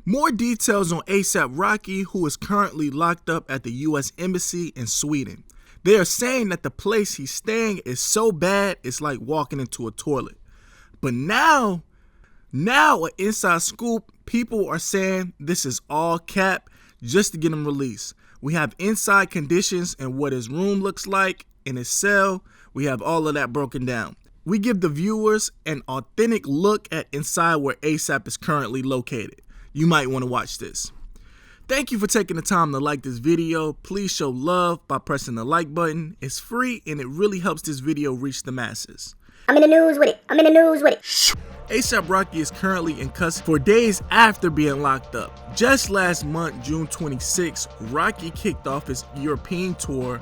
More details on ASAP Rocky, who is currently locked up at the U.S. Embassy in Sweden. They are saying that the place he's staying is so bad it's like walking into a toilet. But now an inside scoop, people are saying this is all cap just to get him released. We have inside conditions and what his room looks like in his cell. We have all of that broken down. We give the viewers an authentic look at inside where ASAP is currently located. You might want to watch this. Thank you for taking the time to like this video. Please show love by pressing the like button. It's free and it really helps this video reach the masses. I'm in the news with it. ASAP Rocky is currently in custody for days after being locked up. Just last month, June 26, Rocky kicked off his European tour,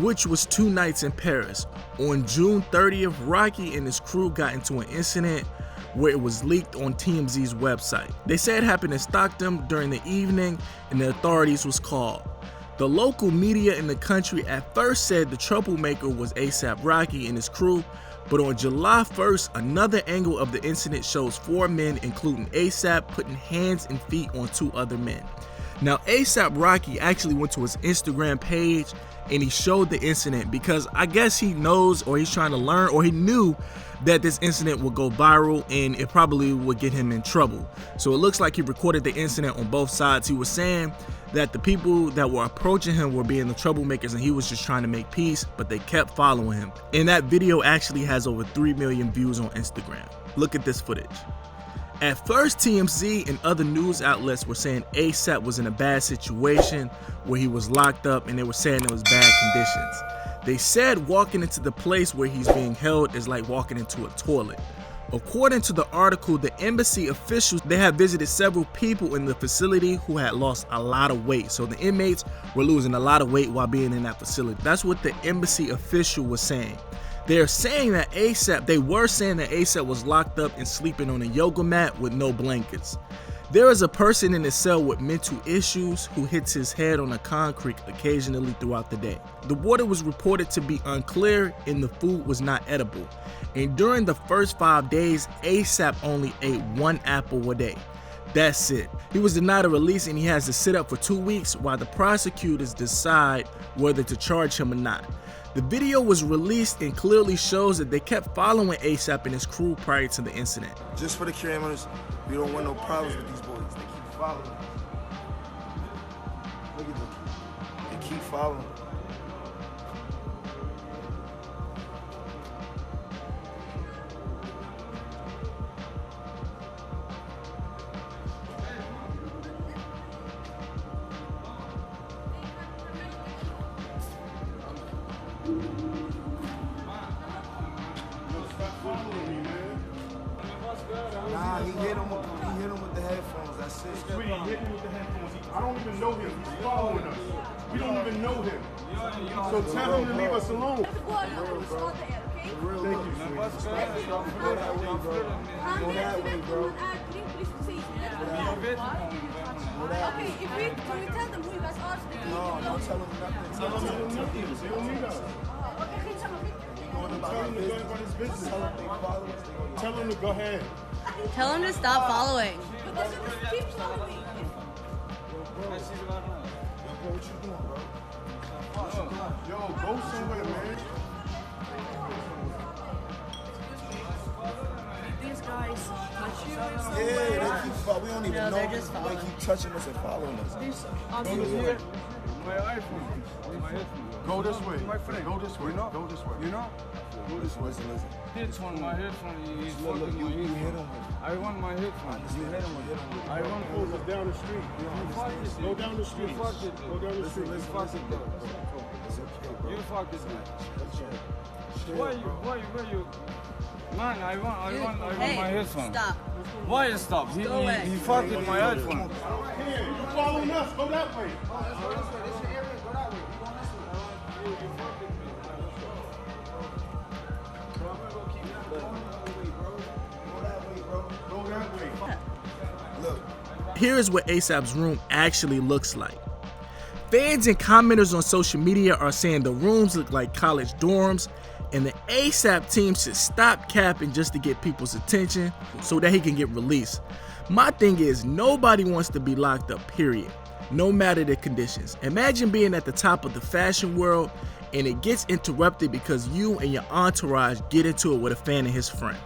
which was 2 nights in Paris. On June 30th, Rocky and his crew got into an incident where it was leaked on TMZ's website. They said it happened in Stockholm during the evening and the authorities was called. The local media in the country at first said the troublemaker was ASAP Rocky and his crew, but on July 1st, another angle of the incident shows 4 men, including ASAP, putting hands and feet on 2 other men. Now, ASAP Rocky actually went to his Instagram page and he showed the incident because I guess he knows, or he's trying to learn, or he knew that this incident would go viral and it probably would get him in trouble. So it looks like he recorded the incident on both sides. He was saying that the people that were approaching him were being the troublemakers and he was just trying to make peace, but they kept following him. And that video actually has over 3 million views on Instagram. Look at this footage. At first, TMZ and other news outlets were saying ASAP was in a bad situation where he was locked up, and they were saying it was bad conditions. They said walking into the place where he's being held is like walking into a toilet. According to the article, the embassy officials, they have visited several people in the facility who had lost a lot of weight. So the inmates were losing a lot of weight while being in that facility. That's what the embassy official was saying. They're saying that they were saying that ASAP was locked up and sleeping on a yoga mat with no blankets. There is a person in his cell with mental issues who hits his head on the concrete occasionally throughout the day. The water was reported to be unclear and the food was not edible. And during the first 5 days, ASAP only ate 1 apple a day. That's it. He was denied a release and he has to sit up for 2 weeks while the prosecutors decide whether to charge him or not. The video was released and clearly shows that they kept following ASAP and his crew prior to the incident. Just for the cameras, we don't want no problems with these boys. They keep following. Look at them. They keep following. Nah, he hit him with the headphones, that's it. Sweetie, hit him with the headphones. I don't even know him. He's following us. We don't even know him. So tell him to leave us alone. For real, thank you, sweetie. Go that way, bro. Go that way, bro. Go that way. Can we tell them who you guys are? No, don't tell him nothing. Tell him nothing. They don't need us. Going about Tell him to go their about his business. Tell him they follow us. Tell him to go ahead. Tell him to stop following. Bro, what you doing, bro? What you doing? Yo, go somewhere, man. These guys touch you. Yeah, they keep following. We don't even No, know. they're just They following. keep touching us and following us. My iPhone. Go this way. My friend. Go this way. Go this way. You know? Go this way. Listen. Headphone, my headphone is Look, fucking you my hit headphone. him with it. I want my headphone. You hit him with it. I want to go down the street. Go down the street. Go down the street. You fuck it, bro. It's okay, bro. You fuck it, man. Chill, Where bro. you? Man, I want my headphone. Stop. Why you stop? He Go away. fucked with my headphone. Here, you following us. Go that way. Go that way. Look. Here is what ASAP's room actually looks like. Fans and commenters on social media are saying the rooms look like college dorms, and the ASAP team should stop capping just to get people's attention so that he can get released. My thing is, nobody wants to be locked up, period. No matter the conditions. Imagine being at the top of the fashion world and it gets interrupted because you and your entourage get into it with a fan and his friend.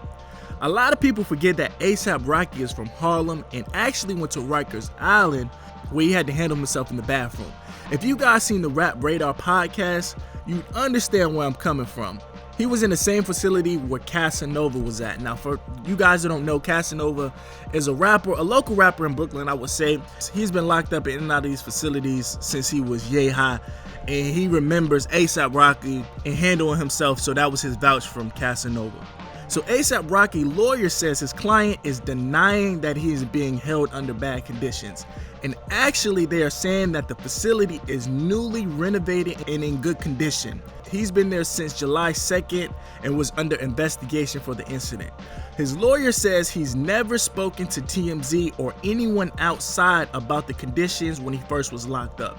A lot of people forget that A$AP Rocky is from Harlem and actually went to Rikers Island where he had to handle himself in the bathroom. If you guys seen the Rap Radar podcast, you'd understand where I'm coming from. He was in the same facility where Casanova was at. Now, for you guys that don't know, Casanova is a rapper, a local rapper in Brooklyn, I would say. He's been locked up in and out of these facilities since he was yay high, and he remembers A$AP Rocky and handling himself, so that was his vouch from Casanova. So A$AP Rocky lawyer says his client is denying that he is being held under bad conditions. And actually they are saying that the facility is newly renovated and in good condition. He's been there since July 2nd and was under investigation for the incident. His lawyer says he's never spoken to TMZ or anyone outside about the conditions when he first was locked up.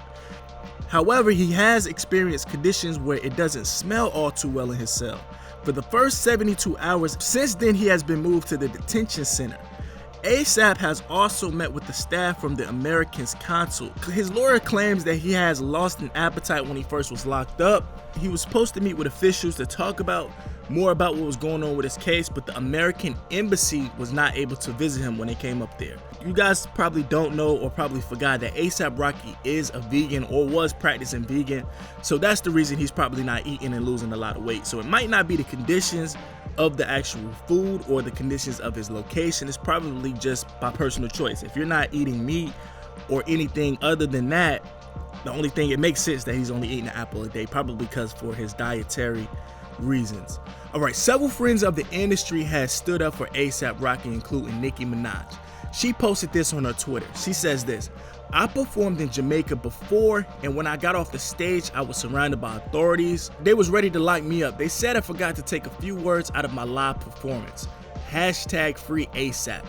However, he has experienced conditions where it doesn't smell all too well in his cell. For the first 72 hours, since then he has been moved to the detention center. A$AP has also met with the staff from the Americans consul. His lawyer claims that he has lost an appetite when he first was locked up. He was supposed to meet with officials to talk about more about what was going on with his case, but the American embassy was not able to visit him when they came up there. You guys probably don't know or probably forgot that A$AP Rocky is a vegan or was practicing vegan, so that's the reason he's probably not eating and losing a lot of weight. So it might not be the conditions of the actual food or the conditions of his location. It's probably just by personal choice. If you're not eating meat or anything other than that, the only thing, it makes sense that he's only eating an apple a day, probably because for his dietary reasons. Alright, several friends of the industry has stood up for A$AP Rocky, including Nicki Minaj. She posted this on her Twitter. She says this: "I performed in Jamaica before, and when I got off the stage, I was surrounded by authorities. They was ready to lock me up. They said I forgot to take a few words out of my live performance. Hashtag free A$AP."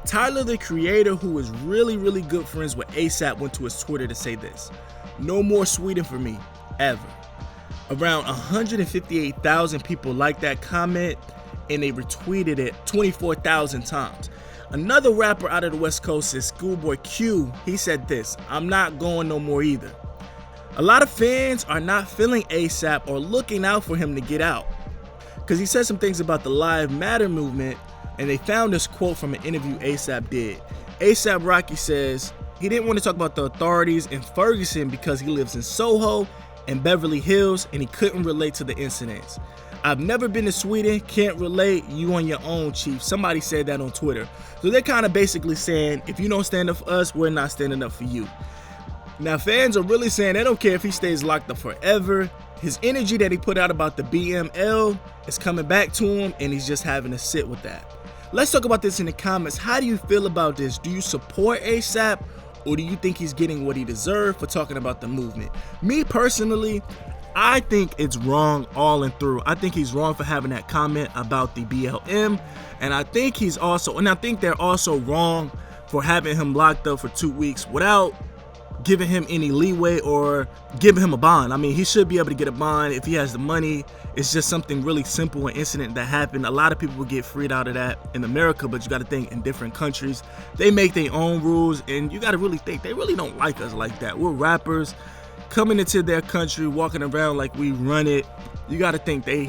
Tyler, the Creator, who is really good friends with A$AP, went to his Twitter to say this: "No more Sweden for me, ever." Around 158,000 people liked that comment, and they retweeted it 24,000 times. Another rapper out of the West Coast is Schoolboy Q. He said this: "I'm not going no more either." A lot of fans are not feeling A$AP or looking out for him to get out, because he said some things about the Live Matter movement, and they found this quote from an interview A$AP did. A$AP Rocky says he didn't want to talk about the authorities in Ferguson because he lives in Soho and Beverly Hills, and he couldn't relate to the incidents. "I've never been to Sweden, can't relate, you on your own, chief." Somebody said that on Twitter. So they're kind of basically saying, if you don't stand up for us, we're not standing up for you. Now fans are really saying they don't care if he stays locked up forever. His energy that he put out about the BML is coming back to him, and he's just having to sit with that. Let's talk about this in the comments. How do you feel about this? Do you support A$AP, or do you think he's getting what he deserved for talking about the movement? Me personally, I think it's wrong all and through. I think he's wrong for having that comment about the BLM, and I think they're also wrong for having him locked up for 2 weeks without giving him any leeway or giving him a bond. I mean, he should be able to get a bond if he has the money. It's just something really simple, an incident that happened. A lot of people will get freed out of that in America, but you got to think in different countries, they make their own rules, and you got to really think they really don't like us like that. We're rappers coming into their country, walking around like we run it. You got to think they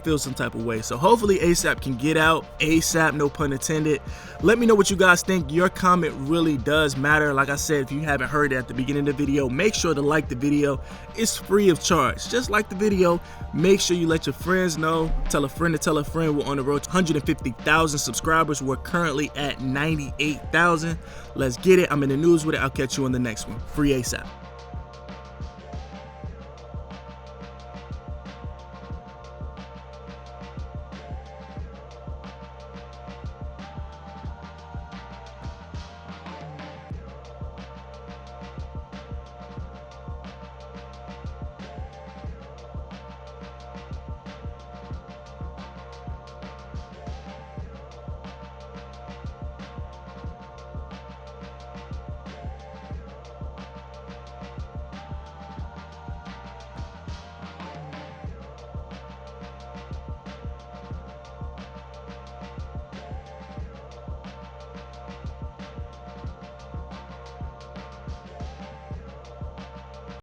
feel some type of way. So hopefully A$AP can get out ASAP, no pun intended. Let me know what you guys think. Your comment really does matter. Like I said, if you haven't heard it at the beginning of the video, make sure to like the video. It's free of charge. Just like the video, make sure you let your friends know. Tell a friend to tell a friend. We're on the road to 150,000 subscribers. We're currently at 98,000. Let's get it. I'm in the news with it. I'll catch you on the next one. Free A$AP.